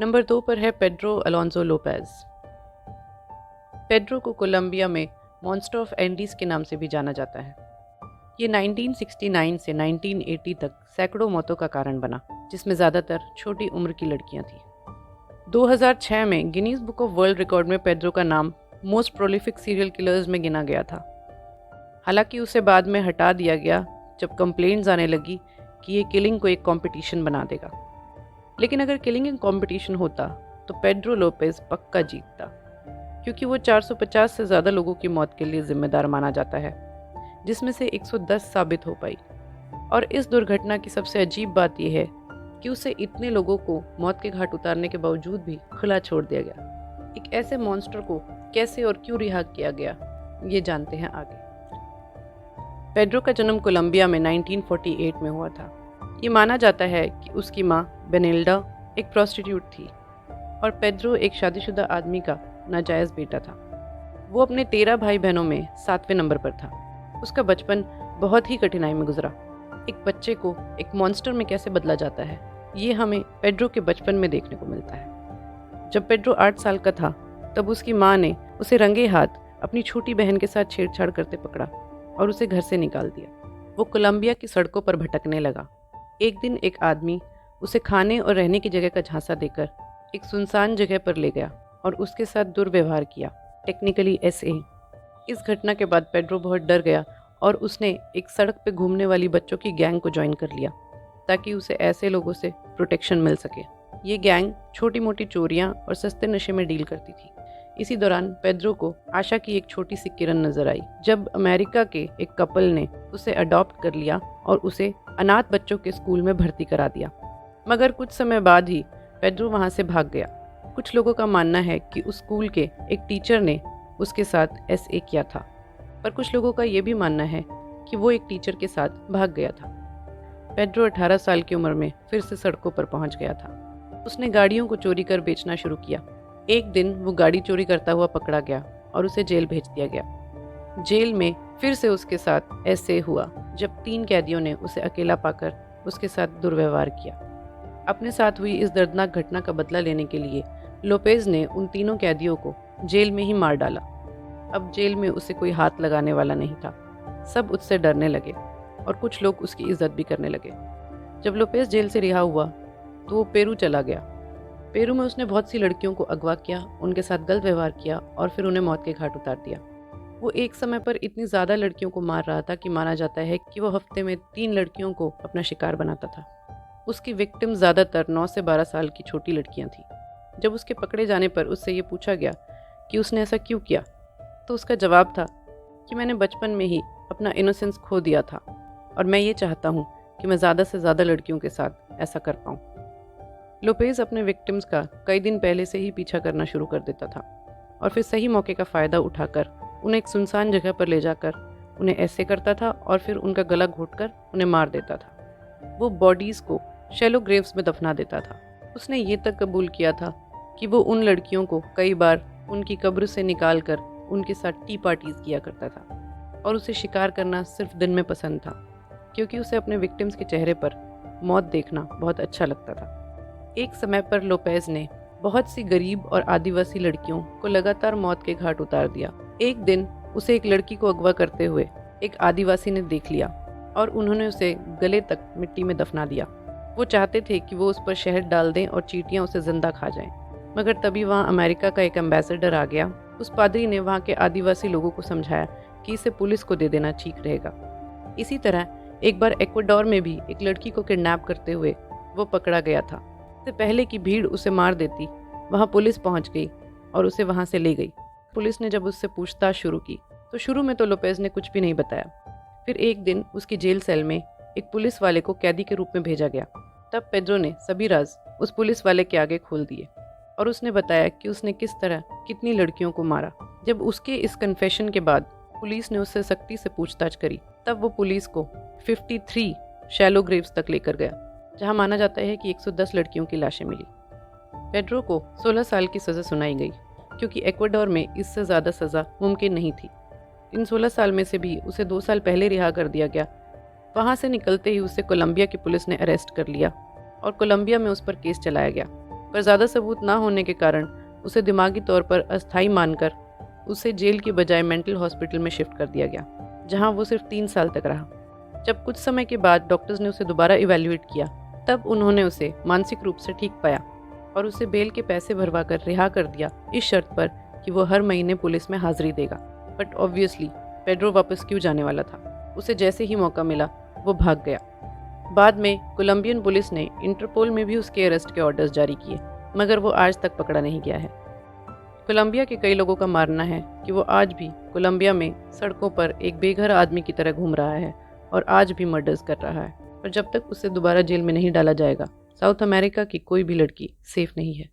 Number 2 पर है Pedro Alonso Lopez. Pedro को कोलंबिया में मॉन्स्टर ऑफ एंडीज के नाम से भी जाना जाता है। ये 1969 से 1980 तक सैकड़ों मौतों का कारण बना, जिसमें ज़्यादातर छोटी उम्र की लड़कियां थीं। 2006 में Guinness book of world record में पेड्रो का नाम मोस्ट प्रोलिफिक सीरियल किलर्स में गिना गया था। हालांकि उसे बाद में हटा दिया गया जब कंप्लेंट्स आने लगी कि ये किलिंग को एक कंपटीशन बना देगा। लेकिन अगर किलिंग एक कंपटीशन होता तो पेड्रो लोपेज पक्का जीतता, क्योंकि वो 450 से ज़्यादा लोगों की मौत के लिए जिम्मेदार माना जाता है, जिसमें से 110 साबित हो पाई। और इस दुर्घटना की सबसे अजीब बात यह है कि उसे इतने लोगों को मौत के घाट उतारने के बावजूद भी खुला छोड़ दिया गया। एक ऐसे मॉन्स्टर को कैसे और क्यों रिहा किया गया, ये जानते हैं आगे। पेड्रो का जन्म कोलंबिया में 1948 में हुआ था। ये माना जाता है कि उसकी माँ बेनेल्डा एक प्रोस्टिट्यूट थी और पेड्रो एक शादीशुदा आदमी का नाजायज़ बेटा था। वो अपने 13 भाई बहनों में 7वें नंबर पर था। उसका बचपन बहुत ही कठिनाई में गुजरा। एक बच्चे को एक मॉन्स्टर में कैसे बदला जाता है, ये हमें पेड्रो के बचपन में देखने को मिलता है। जब पेड्रो 8 साल का था तब उसकी माँ ने उसे रंगे हाथ अपनी छोटी बहन के साथ छेड़छाड़ करते पकड़ा और उसे घर से निकाल दिया। वो कोलंबिया की सड़कों पर भटकने लगा। एक दिन एक आदमी उसे खाने और रहने की जगह का झांसा देकर एक सुनसान जगह पर ले गया और उसके साथ दुर्व्यवहार किया, टेक्निकली SA। इस घटना के बाद पेड्रो बहुत डर गया और उसने एक सड़क पे घूमने वाली बच्चों की गैंग को ज्वाइन कर लिया ताकि उसे ऐसे लोगों से प्रोटेक्शन मिल सके। ये गैंग छोटी मोटी चोरियां और सस्ते नशे में डील करती थी। इसी दौरान पेड्रो को आशा की एक छोटी सी किरण नजर आई जब अमेरिका के एक कपल ने उसे अडॉप्ट कर लिया और उसे अनाथ बच्चों के स्कूल में भर्ती करा दिया। मगर कुछ समय बाद ही पेड्रो वहां से भाग गया। कुछ लोगों का मानना है कि उस स्कूल के एक टीचर ने उसके साथ SA किया था, पर कुछ लोगों का ये भी मानना है कि वो एक टीचर के साथ भाग गया था। पेड्रो 18 साल की उम्र में फिर से सड़कों पर पहुंच गया था। उसने गाड़ियों को चोरी कर बेचना शुरू किया। एक दिन वो गाड़ी चोरी करता हुआ पकड़ा गया और उसे जेल भेज दिया गया। जेल में फिर से उसके साथ ऐसे हुआ जब 3 कैदियों ने उसे अकेला पाकर उसके साथ दुर्व्यवहार किया। अपने साथ हुई इस दर्दनाक घटना का बदला लेने के लिए लोपेज ने उन तीनों कैदियों को जेल में ही मार डाला। अब जेल में उसे कोई हाथ लगाने वाला नहीं था। सब उससे डरने लगे और कुछ लोग उसकी इज्जत भी करने लगे। जब लोपेज जेल से रिहा हुआ तो वो पेरू चला गया। पेरू में उसने बहुत सी लड़कियों को अगवा किया, उनके साथ गलत व्यवहार किया और फिर उन्हें मौत के घाट उतार दिया। वो एक समय पर इतनी ज़्यादा लड़कियों को मार रहा था कि माना जाता है कि वो हफ्ते में 3 लड़कियों को अपना शिकार बनाता था। उसकी विक्टिम ज़्यादातर 9 से 12 साल की छोटी लड़कियां थीं। जब उसके पकड़े जाने पर उससे ये पूछा गया कि उसने ऐसा क्यों किया, तो उसका जवाब था कि मैंने बचपन में ही अपना इनोसेंस खो दिया था और मैं ये चाहता हूँ कि मैं ज़्यादा से ज़्यादा लड़कियों के साथ ऐसा कर पाऊँ। लोपेज अपने विक्टिम्स का कई दिन पहले से ही पीछा करना शुरू कर देता था और फिर सही मौके का फ़ायदा उठाकर उन्हें एक सुनसान जगह पर ले जाकर उन्हें ऐसे करता था और फिर उनका गला घोंटकर उन्हें मार देता था। वो बॉडीज़ को शैलो ग्रेव्स में दफना देता था। उसने ये तक कबूल किया था कि वो उन लड़कियों को कई बार उनकी कब्र से निकाल कर उनके साथ टी पार्टीज़ किया करता था और उसे शिकार करना सिर्फ दिन में पसंद था, क्योंकि उसे अपने विक्टिम्स के चेहरे पर मौत देखना बहुत अच्छा लगता था। एक समय पर लोपेज ने बहुत सी गरीब और आदिवासी लड़कियों को लगातार मौत के घाट उतार दिया। एक दिन उसे एक लड़की को अगवा करते हुए एक आदिवासी ने देख लिया और उन्होंने उसे गले तक मिट्टी में दफना दिया। वो चाहते थे कि वो उस पर शहद डाल दें और चींटियां उसे जिंदा खा जाएं, मगर तभी वहाँ अमेरिका का एक एम्बेसडर आ गया। उस पादरी ने वहाँ के आदिवासी लोगों को समझाया कि इसे पुलिस को दे देना ठीक रहेगा। इसी तरह एक बार इक्वाडोर में भी एक लड़की को किडनैप करते हुए वो पकड़ा गया था। इससे पहले कि भीड़ उसे मार देती, वहाँ पुलिस पहुँच गई और उसे वहाँ से ले गई। पुलिस ने जब उससे पूछताछ शुरू की तो शुरू में तो लोपेज ने कुछ भी नहीं बताया। फिर एक दिन उसकी जेल सेल में एक पुलिस वाले को कैदी के रूप में भेजा गया। तब पेड्रो ने सभी राज उस पुलिस वाले के आगे खोल दिए और उसने बताया कि उसने किस तरह कितनी लड़कियों को मारा। जब उसके इस कन्फेशन के बाद पुलिस ने उससे सख्ती से पूछताछ करी, तब वो पुलिस को 53 शैलो ग्रेव्स तक लेकर गया, जहां माना जाता है कि 110 लड़कियों की लाशें मिली। पेड्रो को 16 साल की सज़ा सुनाई गई, क्योंकि इक्वाडोर में इससे ज़्यादा सज़ा मुमकिन नहीं थी। इन 16 साल में से भी उसे 2 साल पहले रिहा कर दिया गया। वहाँ से निकलते ही उसे कोलंबिया की पुलिस ने अरेस्ट कर लिया और कोलंबिया में उस पर केस चलाया गया। पर ज़्यादा सबूत ना होने के कारण उसे दिमागी तौर पर अस्थायी मानकर उसे जेल की बजाय मेंटल हॉस्पिटल में शिफ्ट कर दिया गया, जहां वो सिर्फ 3 साल तक रहा। जब कुछ समय के बाद डॉक्टर्स ने उसे दोबारा इवैल्यूएट किया, तब उन्होंने उसे मानसिक रूप से ठीक पाया और उसे बेल के पैसे भरवा कर रिहा कर दिया, इस शर्त पर कि वो हर महीने पुलिस में हाजिरी देगा। बट ऑब्वियसली पेड्रो वापस क्यों जाने वाला था? उसे जैसे ही मौका मिला वो भाग गया। बाद में कोलंबियन पुलिस ने इंटरपोल में भी उसके अरेस्ट के ऑर्डर्स जारी किए, मगर वो आज तक पकड़ा नहीं गया है। कोलंबिया के कई लोगों का मानना है कि वो आज भी कोलंबिया में सड़कों पर एक बेघर आदमी की तरह घूम रहा है और आज भी मर्डर्स कर रहा है। पर जब तक उसे दोबारा जेल में नहीं डाला जाएगा, साउथ अमेरिका की कोई भी लड़की सेफ नहीं है।